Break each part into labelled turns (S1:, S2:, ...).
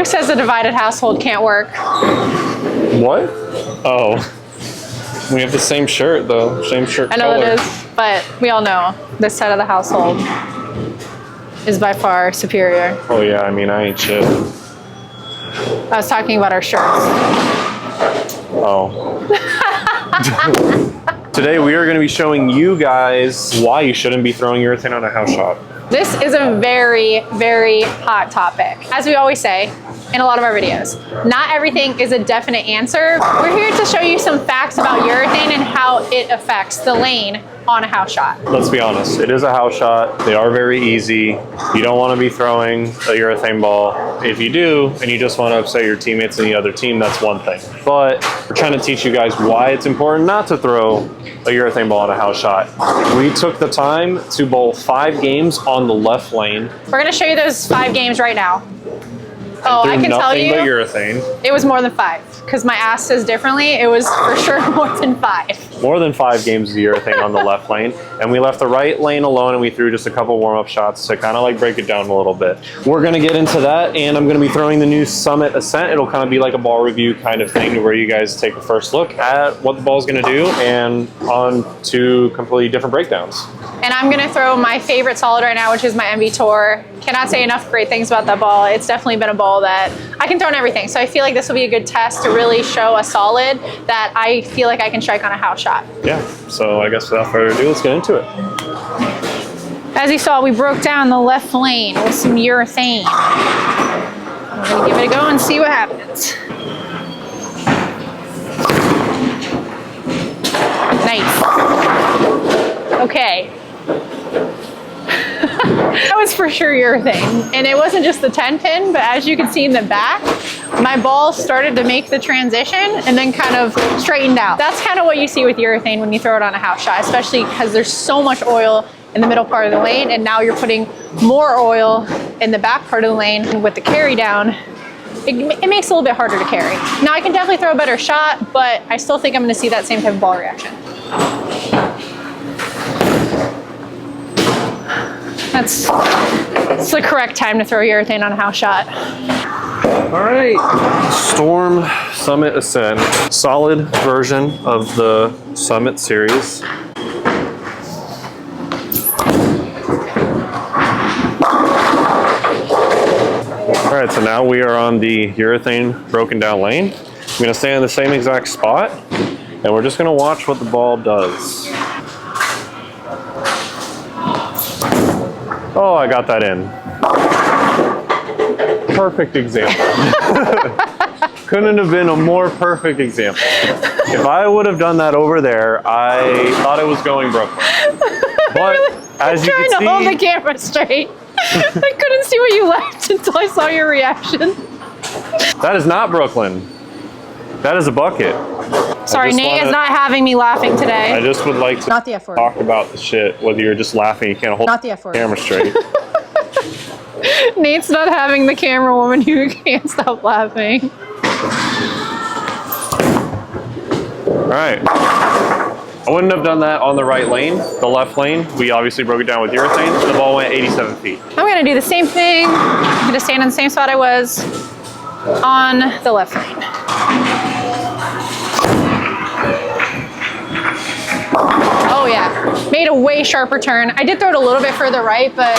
S1: says a divided household can't work?
S2: What? Oh. We have the same shirt though, same shirt color.
S1: I know it is, but we all know this side of the household is by far superior.
S2: Oh yeah, I mean, I ain't shit.
S1: I was talking about our shirts.
S2: Oh. Today we are going to be showing you guys why you shouldn't be throwing urethane on a house shot.
S1: This is a very, very hot topic. As we always say in a lot of our videos, not everything is a definite answer. We're here to show you some facts about urethane and how it affects the lane on a house shot.
S2: Let's be honest, it is a house shot. They are very easy. You don't want to be throwing a urethane ball. If you do, and you just want to upset your teammates and the other team, that's one thing. But we're trying to teach you guys why it's important not to throw a urethane ball on a house shot. We took the time to bowl 5 games on the left lane.
S1: We're gonna show you those 5 games right now. Oh, I can tell you,
S2: nothing but urethane.
S1: It was more than 5, because my ass says differently. It was for sure more than 5.
S2: More than 5 games of urethane on the left lane, and we left the right lane alone and we threw just a couple warm-up shots to kind of like break it down a little bit. We're gonna get into that, and I'm gonna be throwing the new Summit Ascent. It'll kind of be like a ball review kind of thing where you guys take a first look at what the ball's gonna do and on to completely different breakdowns.
S1: And I'm gonna throw my favorite solid right now, which is my MV Tour. Cannot say enough great things about that ball. It's definitely been a ball that I can throw in everything. So I feel like this will be a good test to really show a solid that I feel like I can strike on a house shot.
S2: Yeah, so I guess without further ado, let's get into it.
S1: As you saw, we broke down the left lane with some urethane. We're gonna give it a go and see what happens. Nice. Okay. That was for sure urethane. And it wasn't just the 10 pin, but as you can see in the back, my ball started to make the transition and then kind of straightened out. That's kind of what you see with urethane when you throw it on a house shot, especially because there's so much oil in the middle part of the lane, and now you're putting more oil in the back part of the lane. And with the carry down, it makes it a little bit harder to carry. Now I can definitely throw a better shot, but I still think I'm gonna see that same type of ball reaction. That's the correct time to throw urethane on a house shot.
S2: All right, Storm Summit Ascent, solid version of the Summit series. All right, so now we are on the urethane broken down lane. I'm gonna stay in the same exact spot, and we're just gonna watch what the ball does. Oh, I got that in. Perfect example. Couldn't have been a more perfect example. If I would have done that over there, I thought it was going Brooklyn. But as you can see,
S1: trying to hold the camera straight. I couldn't see what you left until I saw your reaction.
S2: that is not Brooklyn. That is a bucket.
S1: Sorry, Nate is not having me laughing today.
S2: I just would like to
S1: Not the F word.
S2: talk about the shit, whether you're just laughing, you can't hold
S1: Not the F word.
S2: the camera straight.
S1: Nate's not having the camera woman who can't stop laughing.
S2: All right. I wouldn't have done that on the right lane. The left lane, we obviously broke it down with urethane. The ball went 87 feet.
S1: I'm gonna do the same thing. I'm gonna stand in the same spot I was on the left lane. Oh yeah, made a way sharper turn. I did throw it a little bit further right, but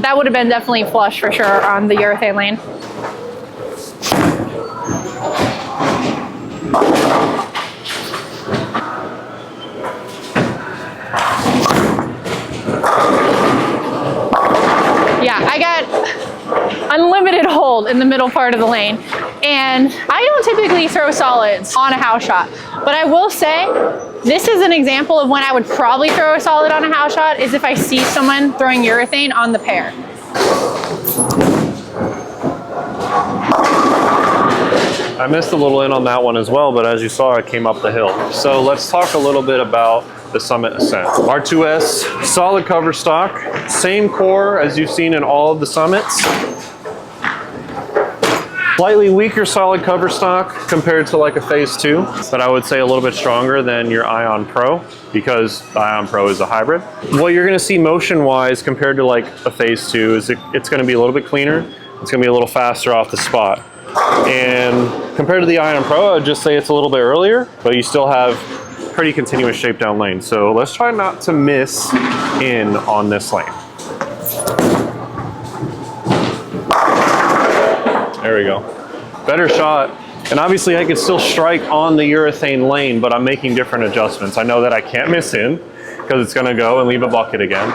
S1: that would have been definitely flush for sure on the urethane lane. Yeah, I got unlimited hold in the middle part of the lane. And I don't typically throw solids on a house shot, but I will say this is an example of when I would probably throw a solid on a house shot is if I see someone throwing urethane on the pair.
S2: I missed a little in on that one as well, but as you saw, it came up the hill. So let's talk a little bit about the Summit Ascent. R2S, solid cover stock, same core as you've seen in all of the Summits. Slightly weaker solid cover stock compared to like a Phase 2, but I would say a little bit stronger than your Ion Pro because the Ion Pro is a hybrid. What you're gonna see motion-wise compared to like a Phase 2 is it's gonna be a little bit cleaner. it's gonna be a little faster off the spot. And compared to the Ion Pro, I'd just say it's a little bit earlier, but you still have pretty continuous shape down lane. So let's try not to miss in on this lane. There we go. Better shot. And obviously I could still strike on the urethane lane, but I'm making different adjustments. I know that I can't miss in because it's gonna go and leave a bucket again.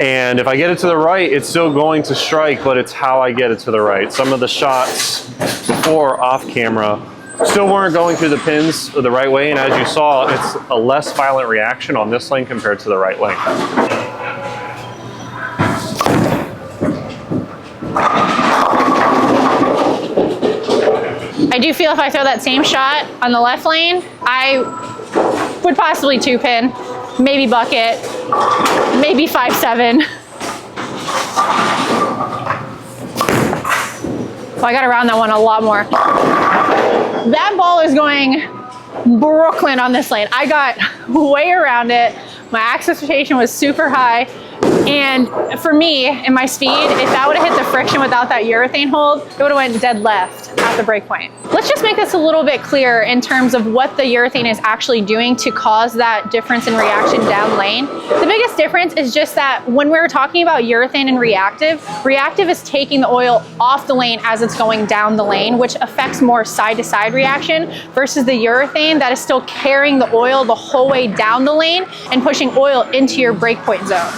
S2: And if I get it to the right, it's still going to strike, but it's how I get it to the right. Some of the shots before off camera still weren't going through the pins the right way. And as you saw, it's a less violent reaction on this lane compared to the right lane.
S1: I do feel if I throw that same shot on the left lane, I would possibly 2-pin, maybe bucket, maybe 5-7. So I got around that one a lot more. That ball is going Brooklyn on this lane. I got way around it. My axis rotation was super high. And for me, in my speed, if that would have hit the friction without that urethane hold, it would have went dead left at the break point. Let's just make this a little bit clearer in terms of what the urethane is actually doing to cause that difference in reaction down lane. The biggest difference is just that when we're talking about urethane and reactive is taking the oil off the lane as it's going down the lane, which affects more side-to-side reaction versus the urethane that is still carrying the oil the whole way down the lane and pushing oil into your break point zone.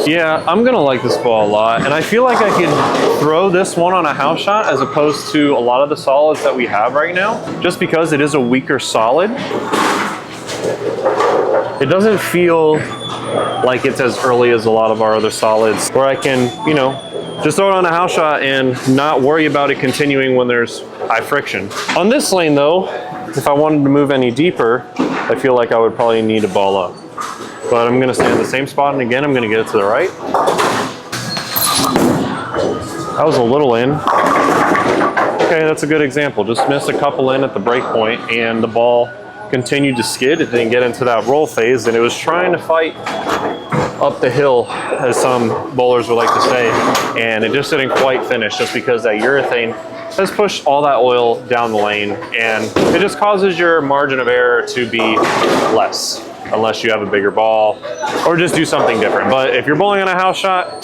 S2: Yeah, I'm gonna like this ball a lot, and I feel like I could throw this one on a house shot as opposed to a lot of the solids that we have right now, just because it is a weaker solid. It doesn't feel like it's as early as a lot of our other solids, where I can, you know, just throw it on a house shot and not worry about it continuing when there's high friction. On this lane though, if I wanted to move any deeper, I feel like I would probably need a ball up. But I'm gonna stay in the same spot, and again, I'm gonna get it to the right. That was a little in. Okay, that's a good example. Just missed a couple in at the break point, and the ball continued to skid. It didn't get into that roll phase, and it was trying to fight up the hill, as some bowlers would like to say, and it just didn't quite finish just because that urethane has pushed all that oil down the lane, and it just causes your margin of error to be less, unless you have a bigger ball or just do something different. But if you're bowling on a house shot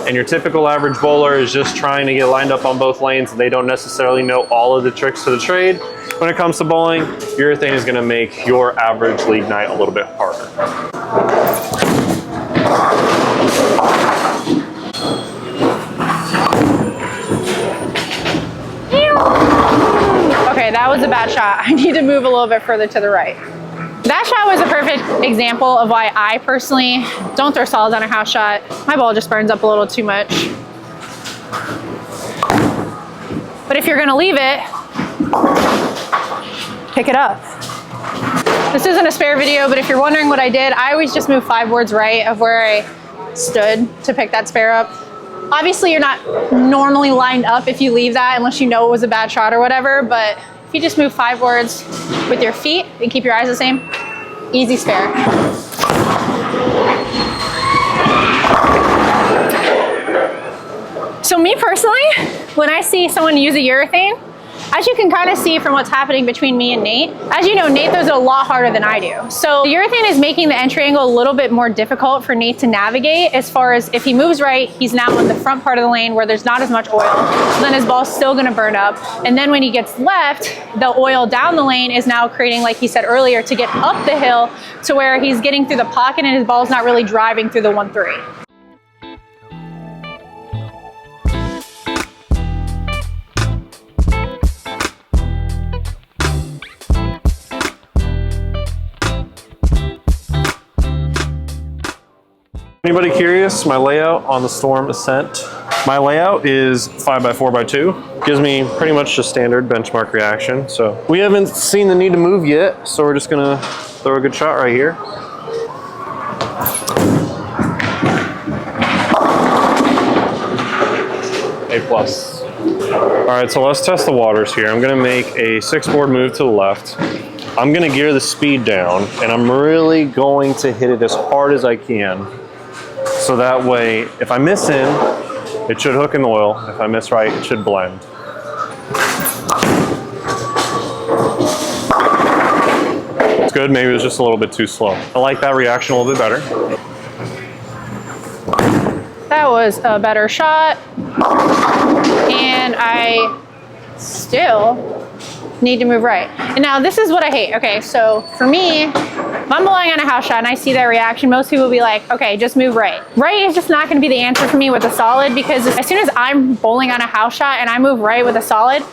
S2: and your typical average bowler is just trying to get lined up on both lanes and they don't necessarily know all of the tricks to the trade, when it comes to bowling, urethane is gonna make your average league night a little bit harder.
S1: Okay, that was a bad shot. I need to move a little bit further to the right. That shot was a perfect example of why I personally don't throw solids on a house shot. My ball just burns up a little too much. But if you're gonna leave it, pick it up. This isn't a spare video, but if you're wondering what I did, I always just move 5 boards right of where I stood to pick that spare up. Obviously, you're not normally lined up if you leave that unless you know it was a bad shot or whatever, but if you just move 5 boards with your feet and keep your eyes the same, easy spare. So me personally, when I see someone use a urethane, as you can kind of see from what's happening between me and Nate, as you know, Nate throws it a lot harder than I do. So the urethane is making the entry angle a little bit more difficult for Nate to navigate, as far as if he moves right, he's now in the front part of the lane where there's not as much oil. So then his ball's still gonna burn up. And then when he gets left, the oil down the lane is now creating, like he said earlier, to get up the hill to where he's getting through the pocket and his ball's not really driving through the 1-3.
S2: Anybody curious? My layout on the Storm Ascent. My layout is 5x4x2. Gives me pretty much just standard benchmark reaction. So we haven't seen the need to move yet, so we're just gonna throw a good shot right here. A+. All right, so let's test the waters here. I'm gonna make a 6-board move to the left. I'm gonna gear the speed down, and I'm really going to hit it as hard as I can. So that way, if I miss in, it should hook in the oil. If I miss right, it should blend. It's good, maybe it was just a little bit too slow. I like that reaction a little bit better.
S1: That was a better shot. And I still need to move right. And now this is what I hate. Okay, so for me, if I'm bowling on a house shot and I see that reaction, most people will be like, okay, just move right. Right is just not gonna be the answer for me with a solid, because as soon as I'm bowling on a house shot and I move right with a solid,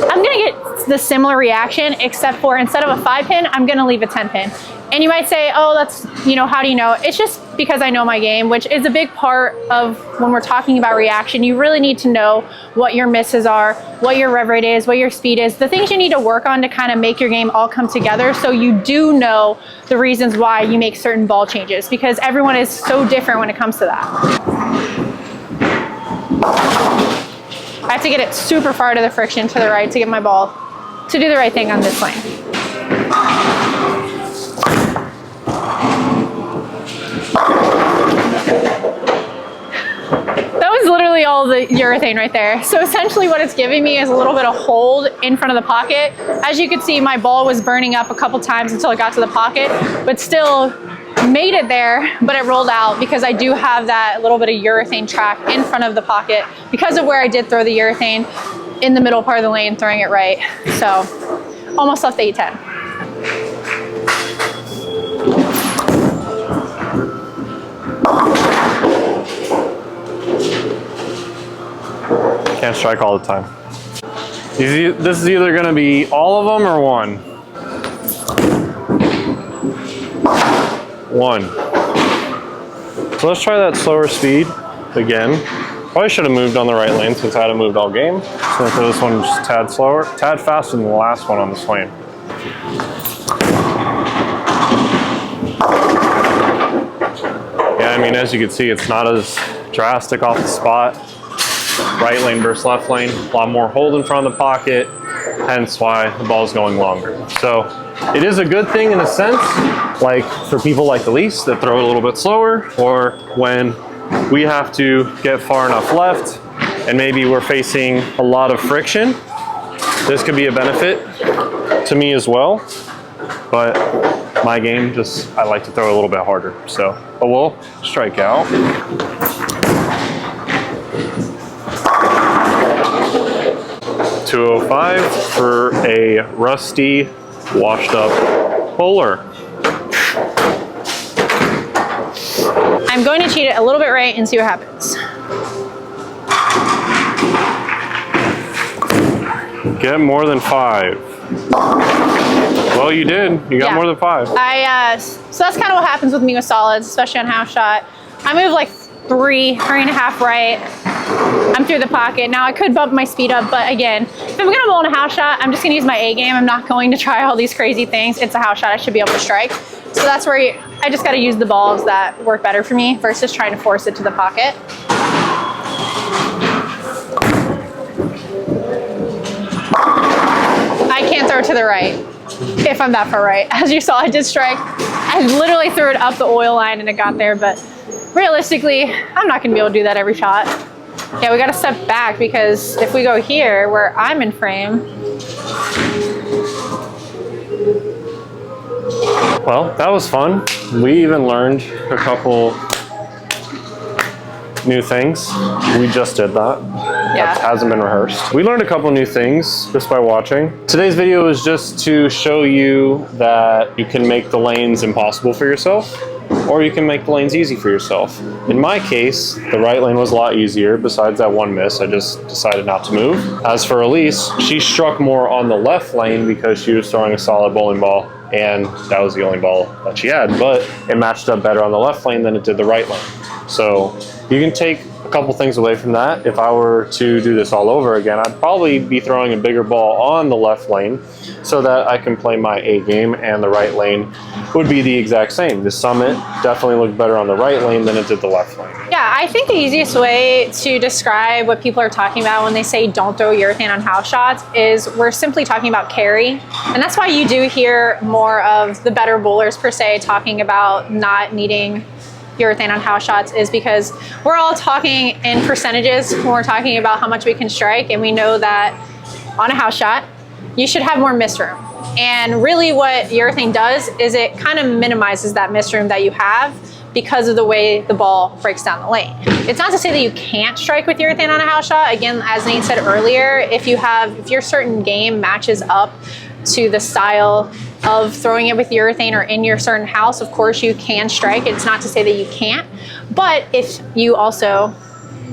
S1: I'm gonna get the similar reaction, except for instead of a 5-pin, I'm gonna leave a 10-pin. And you might say, oh, that's, you know, how do you know? It's just because I know my game, which is a big part of when we're talking about reaction. You really need to know what your misses are, what your rev rate is, what your speed is, the things you need to work on to kind of make your game all come together, so you do know the reasons why you make certain ball changes, because everyone is so different when it comes to that. I have to get it super far to the friction to the right to get my ball to do the right thing on this lane. That was literally all the urethane right there. So essentially what it's giving me is a little bit of hold in front of the pocket. As you can see, my ball was burning up a couple times until it got to the pocket, but still made it there, but it rolled out because I do have that little bit of urethane track in front of the pocket because of where I did throw the urethane in the middle part of the lane, throwing it right. So almost left the E10.
S2: Can't strike all the time. This is either gonna be all of them or one. One. So let's try that slower speed again. Probably should have moved on the right lane since I hadn't moved all game. So I'm gonna throw this one just a tad slower, tad faster than the last one on this lane. Yeah, I mean, as you can see, it's not as drastic off the spot. Right lane versus left lane, a lot more hold in front of the pocket, hence why the ball's going longer. So it is a good thing in a sense, like for people like Elise that throw it a little bit slower, or when we have to get far enough left and maybe we're facing a lot of friction. This could be a benefit to me as well, but my game just, I like to throw a little bit harder. So, but we'll strike out. .205 for a rusty, washed up bowler.
S1: I'm going to cheat it a little bit right and see what happens.
S2: Get more than 5. Well, you did. You got more than 5.
S1: So that's kind of what happens with me with solids, especially on house shot. I move like 3.5 right. I'm through the pocket. Now I could bump my speed up, but again, if I'm gonna bowl in a house shot, I'm just gonna use my A game. I'm not going to try all these crazy things. It's a house shot, I should be able to strike. So that's where I just gotta use the balls that work better for me versus trying to force it to the pocket. I can't throw it to the right if I'm that far right. As you saw, I did strike. I literally threw it up the oil line and it got there, but realistically, I'm not gonna be able to do that every shot. Yeah, we gotta step back because if we go here where I'm in frame.
S2: Well, that was fun. We even learned a couple new things. We just did that.
S1: Yeah.
S2: That hasn't been rehearsed. We learned a couple new things just by watching. Today's video is just to show you that you can make the lanes impossible for yourself, or you can make the lanes easy for yourself. In my case, the right lane was a lot easier. Besides that one miss, I just decided not to move. As for Elise, she struck more on the left lane because she was throwing a solid bowling ball, and that was the only ball that she had, but it matched up better on the left lane than it did the right lane. So you can take a couple things away from that, if I were to do this all over again, I'd probably be throwing a bigger ball on the left lane so that I can play my A game, and the right lane would be the exact same. The Summit definitely looked better on the right lane than it did the left lane.
S1: Yeah, I think the easiest way to describe what people are talking about when they say don't throw urethane on house shots is we're simply talking about carry. And that's why you do hear more of the better bowlers per se talking about not needing urethane on house shots, is because we're all talking in percentages when we're talking about how much we can strike, and we know that on a house shot you should have more miss room. And really what urethane does is it kind of minimizes that miss room that you have because of the way the ball breaks down the lane. It's not to say that you can't strike with urethane on a house shot. Again, as Nate said earlier, if your certain game matches up to the style of throwing it with urethane or in your certain house, of course you can strike. It's not to say that you can't, but if you also,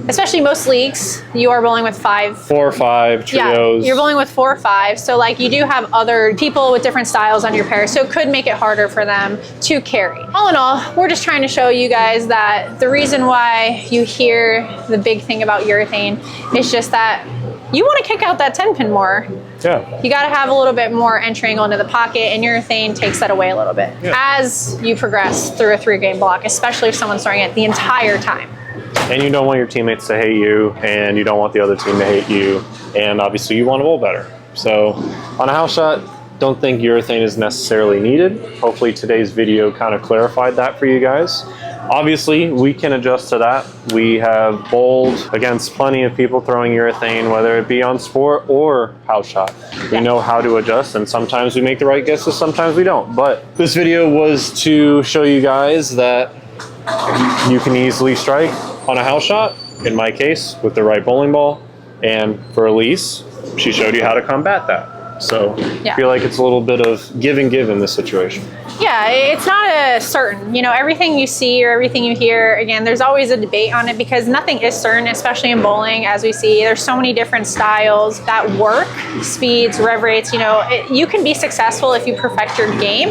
S1: especially most leagues, you are bowling with 4 or 5 trios. Yeah, you're bowling with 4 or 5. So like you do have other people with different styles on your pair, so it could make it harder for them to carry. All in all, we're just trying to show you guys that the reason why you hear the big thing about urethane is just that you want to kick out that 10 pin more. Yeah. You got to have a little bit more entry angle into the pocket, and urethane takes that away a little bit as you progress through a 3-game block, especially if someone's throwing it the entire time.
S2: And you don't want your teammates to hate you, and you don't want the other team to hate you, and obviously you want to bowl better. So on a house shot, don't think urethane is necessarily needed. Hopefully today's video kind of clarified that for you guys. Obviously, we can adjust to that. We have bowled against plenty of people throwing urethane, whether it be on sport or house shot. We know how to adjust, and sometimes we make the right guesses, sometimes we don't. But this video was to show you guys that you can easily strike on a house shot, in my case, with the right bowling ball. And for Elise, she showed you how to combat that. So I feel like it's a little bit of give and give in this situation.
S1: Yeah, it's not a certain, you know, everything you see or everything you hear, again, there's always a debate on it because nothing is certain, especially in bowling. As we see, there's so many different styles that work, speeds, rev rates, you know, you can be successful if you perfect your game.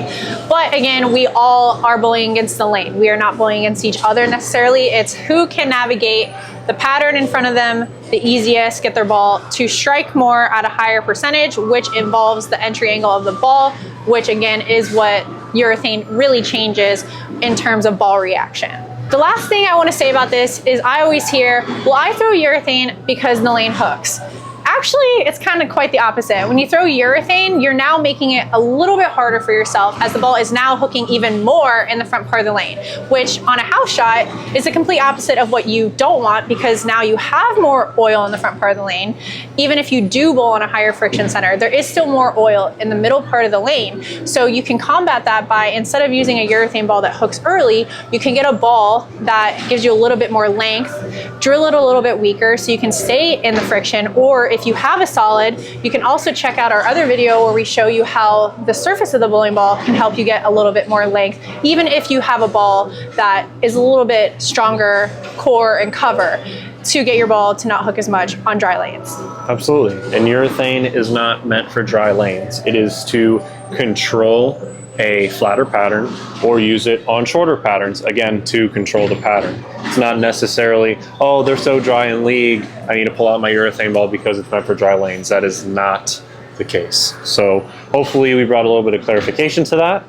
S1: But again, we all are bowling against the lane. We are not bowling against each other necessarily. It's who can navigate the pattern in front of them the easiest, get their ball to strike more at a higher percentage, which involves the entry angle of the ball, which again is what urethane really changes in terms of ball reaction. The last thing I want to say about this is I always hear, well, I throw urethane because the lane hooks. Actually, it's kind of quite the opposite. When you throw urethane, you're now making it a little bit harder for yourself as the ball is now hooking even more in the front part of the lane, which on a house shot is the complete opposite of what you don't want, because now you have more oil in the front part of the lane. Even if you do bowl on a higher friction center, there is still more oil in the middle part of the lane. So you can combat that by, instead of using a urethane ball that hooks early, you can get a ball that gives you a little bit more length, drill it a little bit weaker so you can stay in the friction. Or if you have a solid, you can also check out our other video where we show you how the surface of the bowling ball can help you get a little bit more length, even if you have a ball that is a little bit stronger core and cover, to get your ball to not hook as much on dry lanes.
S2: Absolutely. And urethane is not meant for dry lanes. It is to control a flatter pattern or use it on shorter patterns, again, to control the pattern. It's not necessarily, oh, they're so dry in league, I need to pull out my urethane ball because it's meant for dry lanes. That is not the case. So hopefully we brought a little bit of clarification to that.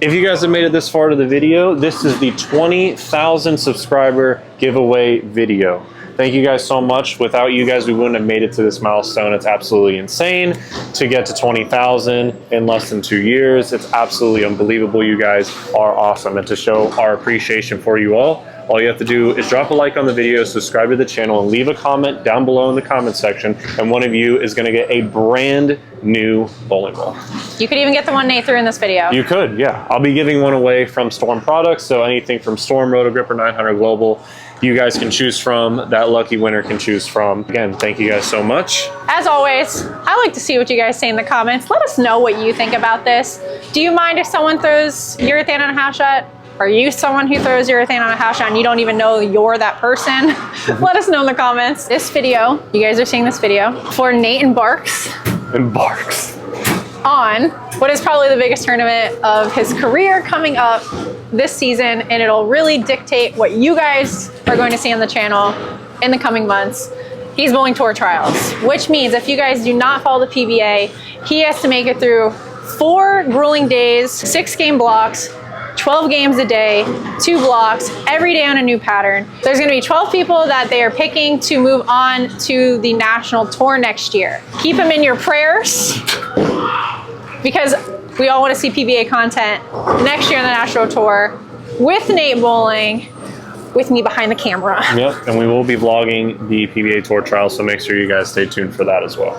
S2: If you guys have made it this far to the video, this is the 20,000 subscriber giveaway video. Thank you guys so much. Without you guys, we wouldn't have made it to this milestone. It's absolutely insane to get to 20,000 in less than 2 years. It's absolutely unbelievable. You guys are awesome. And to show our appreciation for you all you have to do is drop a like on the video, subscribe to the channel, and leave a comment down below in the comment section. And one of you is going to get a brand new bowling ball.
S1: You could even get the one Nate threw in this video.
S2: You could, yeah. I'll be giving one away from Storm products. So anything from Storm, Roto Gripper, 900 Global, you guys can choose from, that lucky winner can choose from. Again, thank you guys so much.
S1: As always, I like to see what you guys say in the comments. Let us know what you think about this. Do you mind if someone throws urethane on a house shot? Are you someone who throws urethane on a house shot and you don't even know you're that person? Let us know in the comments. This video, you guys are seeing this video, for Nate embarks on what is probably the biggest tournament of his career coming up this season, and it'll really dictate what you guys are going to see on the channel in the coming months. He's bowling tour trials, which means if you guys do not follow the PBA, he has to make it through 4 grueling days, 6 game blocks, 12 games a day, 2 blocks, every day on a new pattern. There's gonna be 12 people that they are picking to move on to the national tour next year. Keep them in your prayers because we all wanna see PBA content next year on the national tour with Nate bowling, with me behind the camera.
S2: Yep, and we will be vlogging the PBA Tour Trials, so make sure you guys stay tuned for that as well.